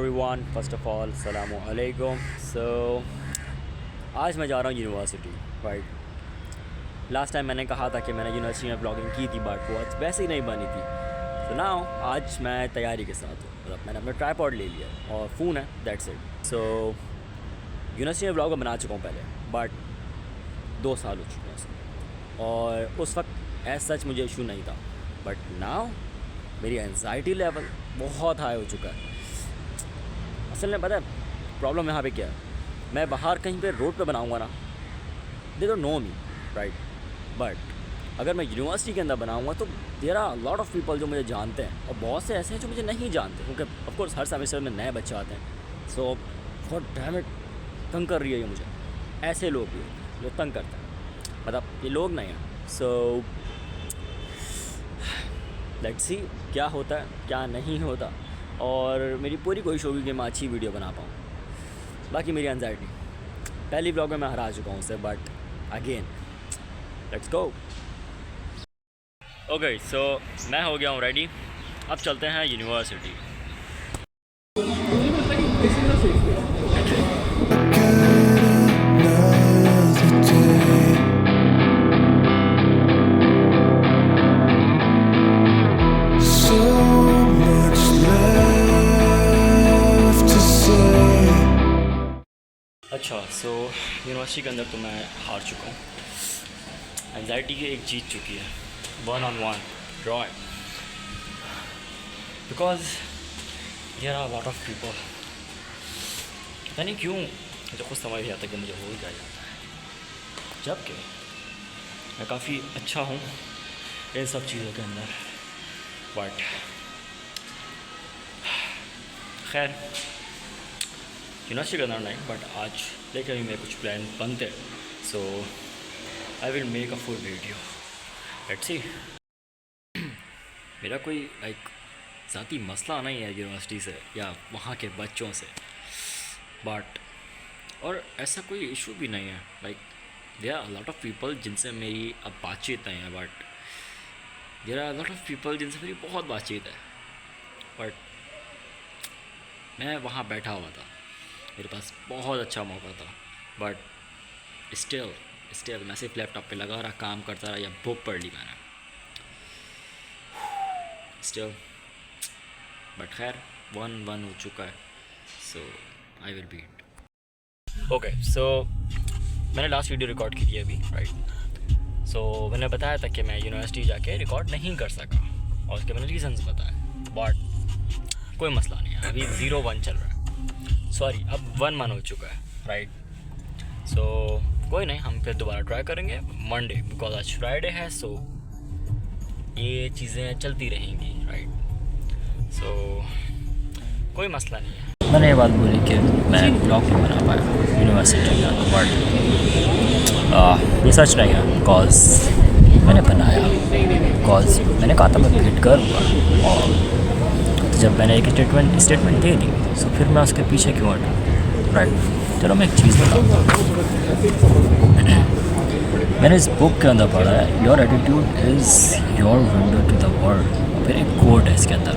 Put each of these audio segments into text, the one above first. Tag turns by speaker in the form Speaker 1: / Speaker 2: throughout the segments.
Speaker 1: Everyone, first of all अस्सलामु अलैकुम। सो आज मैं जा रहा हूँ यूनिवर्सिटी, राइट। लास्ट टाइम मैंने कहा था कि मैंने यूनिवर्सिटी में ब्लॉगिंग की थी, बट वो आज वैसे ही नहीं बनी थी। सो नाउ आज मैं तैयारी के साथ हूँ, मतलब मैंने अपना ट्राइपॉड ले लिया और फ़ोन है, दैट्स इट। सो यूनिवर्सिटी में ब्लॉग मैं बना चुका हूँ पहले, बट 2 साल हो चुके हैं उसको, और उस वक्त ऐसा सच मुझे इशू नहीं था। बट नाउ मेरी एंजाइटी लेवल बहुत हाई हो चुका है। असल में पता है प्रॉब्लम यहाँ पे क्या है, मैं बाहर कहीं पे रोड पे बनाऊँगा ना, they don't know me, right. But अगर मैं यूनिवर्सिटी के अंदर बनाऊँगा तो there are lot of people जो मुझे जानते हैं, और बहुत से ऐसे हैं जो मुझे नहीं जानते, क्योंकि ऑफ कोर्स हर सेमेस्टर में नए बच्चे आते हैं। सो गॉड डैम इट, तंग कर रही है ये मुझे। ऐसे लोग भी जो तंग करते हैं, मतलब ये लोग नहीं हैं। सो लेट्स सी क्या होता है क्या नहीं होता, और मेरी पूरी कोशिश होगी कि मैं अच्छी वीडियो बना पाऊँ। बाकी मेरी एंजाइटी पहली ब्लॉग में मैं हरा चुका हूँ उससे, but again let's go. Okay, so मैं हो गया हूँ रेडी, अब चलते हैं यूनिवर्सिटी। अच्छा, सो यूनिवर्सिटी के अंदर तो मैं हार चुका हूँ। एंजाइटी की एक जीत चुकी है, 1-on-1 drawing, because there are lot of people. पता नहीं क्यों मुझे खुद समझ नहीं आता कि मुझे हो क्या जाता है, जबकि मैं काफ़ी अच्छा हूँ इन सब चीज़ों के अंदर। बट खैर यूनिवर्सिटी का अंदर नहीं, बट आज लेकर भी मेरे कुछ प्लान बनते हैं। So I will make a full video, let's see. मेरा कोई लाइक ज़ाती मसला नहीं है यूनिवर्सिटी से या वहाँ के बच्चों से, बट और ऐसा कोई इशू भी नहीं है। Like there are lot of people जिनसे मेरी अब बातचीत नहीं है, but there are lot of people जिनसे मेरी बहुत बातचीत है। बट मैं वहाँ बैठा हुआ था, मेरे पास बहुत अच्छा मौका था, बट स्टिल मैं सिर्फ लैपटॉप पे लगा रहा, काम करता रहा, या बुक पढ़ ली मैंने स्टिल। बट खैर 1-1 हो चुका है, सो आई विल बीट। ओके, सो मैंने लास्ट वीडियो रिकॉर्ड की थी अभी, राइट। सो मैंने बताया था कि मैं यूनिवर्सिटी जाके रिकॉर्ड नहीं कर सका, और उसके मैंने रीजंस बताए, बट कोई मसला नहीं है। अभी 0-1 चल रहा है, सॉरी अब 1-1 हो चुका है, राइट। सो कोई नहीं, हम फिर दोबारा ट्राई करेंगे मंडे, बिकॉज आज फ्राइडे है। सो ये चीज़ें चलती रहेंगी, राइट। सो कोई मसला नहीं है। मैंने ये बात बोली कि मैं ब्लॉग नहीं बना पाया यूनिवर्सिटी का, बट ये सच नहीं है, बिकॉज मैंने बनाया, बिकॉज मैंने कहा था मैं वेट करूँगा, और जब मैंने एक स्टेटमेंट दे दी, तो फिर मैं उसके पीछे क्यों हटा, राइट। चलो मैं एक चीज़ बताऊँ, मैंने इस बुक के अंदर पढ़ा है, your attitude is your window to the world. फिर एक कोट है इसके अंदर,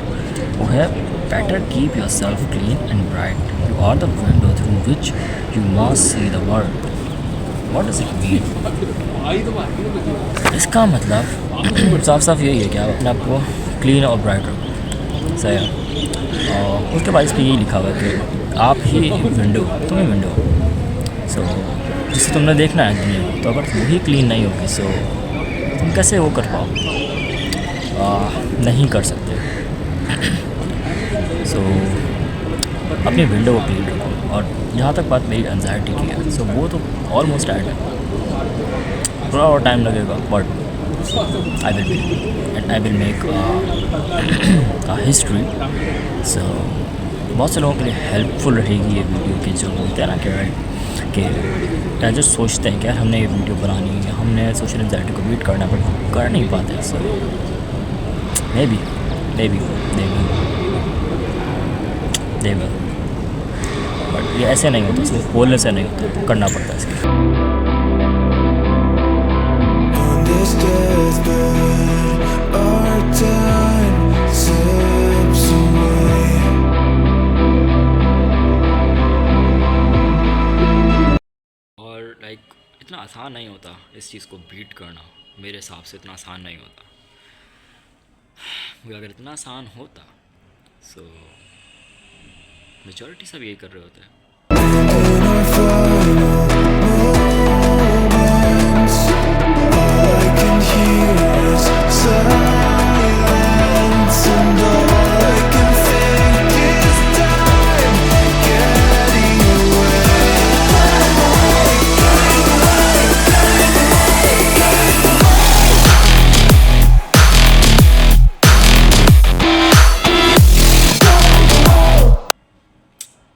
Speaker 1: वो है better keep yourself clean and bright, you are the window through which you must see the world. What does it mean? इसका मतलब साफ साफ यही है कि आप अपने आप को क्लीन और ब्राइट रखो, सही है। और उसके बाद इस पर यही लिखा हुआ है कि आप ही विंडो, तुम ही विंडो। सो जिससे तुमने देखना है दुनिया, तो अगर वही क्लीन नहीं होगी, सो तुम कैसे वो कर पाओ? नहीं कर सकते। सो अपनी विंडो को क्लीन रखो। और जहाँ तक बात मेरी एंजाइटी की है, सो वो तो ऑलमोस्ट एड है, थोड़ा और टाइम लगेगा, but I will make history. So बहुत से लोगों के लिए हेल्पफुल रहेगी ये वीडियो, के जो बोलते हैं ना कि जो सोचते हैं कि यार हमने ये वीडियो बनानी है, हमने सोशल एंजाइटी को बीट करना, बट कर नहीं पाते। सो मे बी बट ये ऐसे नहीं होता, सिर्फ बोलने से नहीं होता, करना पड़ता है इसके। Our time slips away. इतना आसान नहीं होता इस चीज़ को बीट करना, मेरे हिसाब से इतना आसान नहीं होता। अगर इतना आसान होता सो मेजॉरिटी सब यही कर रहे होते हैं।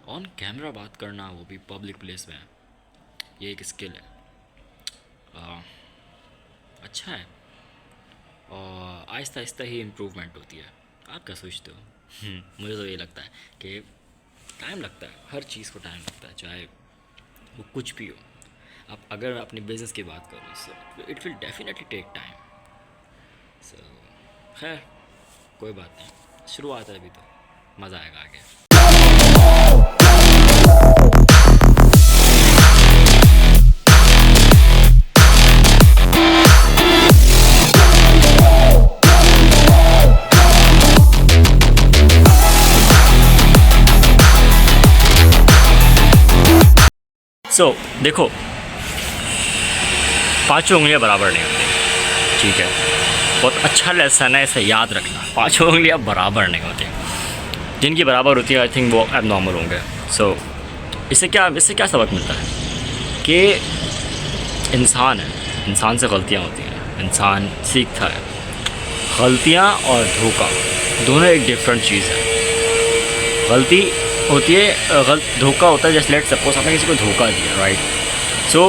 Speaker 1: ऑन कैमरा बात करना, वो भी पब्लिक प्लेस में, ये एक स्किल है। अच्छा है और आहिस्ता आहिस्ता ही इम्प्रूवमेंट होती है। आप क्या सोचते हो? मुझे तो ये लगता है कि टाइम लगता है, हर चीज़ को टाइम लगता है, चाहे वो कुछ भी हो। आप अगर अपनी बिज़नेस की बात करो so it will definitely take time. So खैर कोई बात नहीं, शुरुआत है अभी, तो मज़ा आएगा आगे। सो देखो, पांचों उंगलियां बराबर नहीं होती, ठीक है? बहुत अच्छा लेसन है, इसे याद रखना। पांचों उंगलियां बराबर नहीं होती, जिनकी बराबर होती है आई थिंक वो अब नॉर्मल होंगे। सो इससे क्या सबक मिलता है कि इंसान है, इंसान से गलतियाँ होती हैं, इंसान सीखता है। गलतियाँ और धोखा दोनों एक डिफरेंट चीज़ है। गलती होती है, धोखा होता है। जैसे लेट सपोज आपने किसी को धोखा दिया, राइट? सो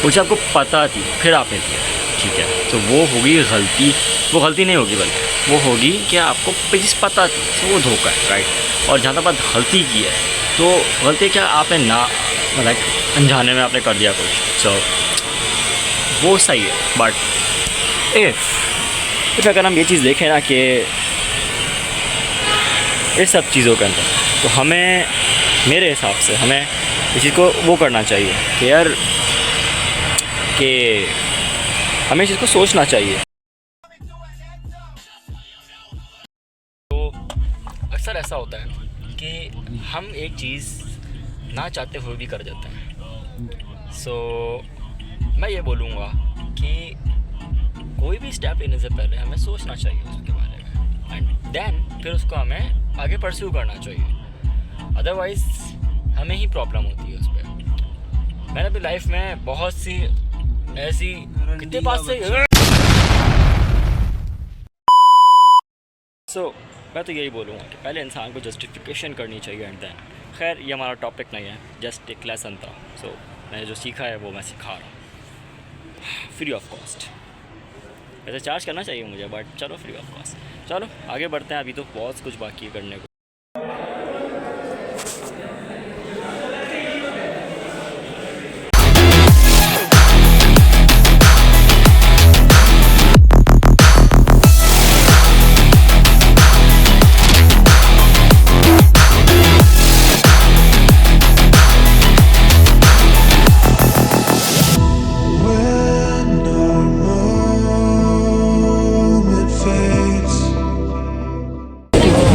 Speaker 1: मुझे आपको पता थी, फिर आपने दिया, ठीक है? तो वो होगी गलती, वो गलती नहीं होगी बल्कि वो होगी कि आपको चीज़ पता थी, तो वो धोखा है, राइट? और जहाँ तक बात गलती की है, तो गलती क्या आपने ना मतलब अनजाने में आपने कर दिया कुछ, सो वो सही है। बट इफ़ अगर हम ये चीज़ देखें ना कि इस सब चीज़ों के अंदर, तो हमें, मेरे हिसाब से हमें इस चीज़ को वो करना चाहिए कि यार कि हमें इस चीज़ को सोचना चाहिए। तो अक्सर ऐसा होता है कि हम एक चीज़ ना चाहते हुए भी कर जाते हैं। सो मैं ये बोलूँगा कि कोई भी स्टेप लेने से पहले हमें सोचना चाहिए उसके बारे में, एंड देन फिर उसको हमें आगे परस्यू करना चाहिए। अदरवाइज़ हमें ही प्रॉब्लम होती है उस पर। मैंने अपनी लाइफ में बहुत सी ऐसी कितने पास से मैं तो यही बोलूँगा कि पहले इंसान को जस्टिफिकेशन करनी चाहिए एंड देन। खैर ये हमारा टॉपिक नहीं है, जस्ट एक लेसन था। सो मैंने जो सीखा है वो मैं सिखा रहा हूँ फ्री ऑफ कॉस्ट। वैसे चार्ज करना चाहिए मुझे, बट चलो फ्री ऑफ कॉस्ट। चलो आगे बढ़ते हैं, अभी तो बहुत कुछ बाकी है करने को।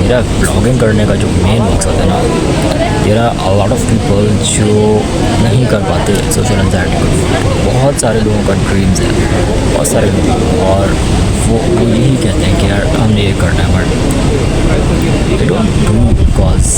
Speaker 1: मेरा ब्लॉगिंग करने का जो मेन मकसद है ना, तेरा लॉट ऑफ पीपल जो नहीं कर पाते सोशल एंजाइटी को, बहुत सारे लोगों का ड्रीम्स है, बहुत सारे लोग, और वो यही कहते हैं कि यार हमने ये करना है, but they don't do because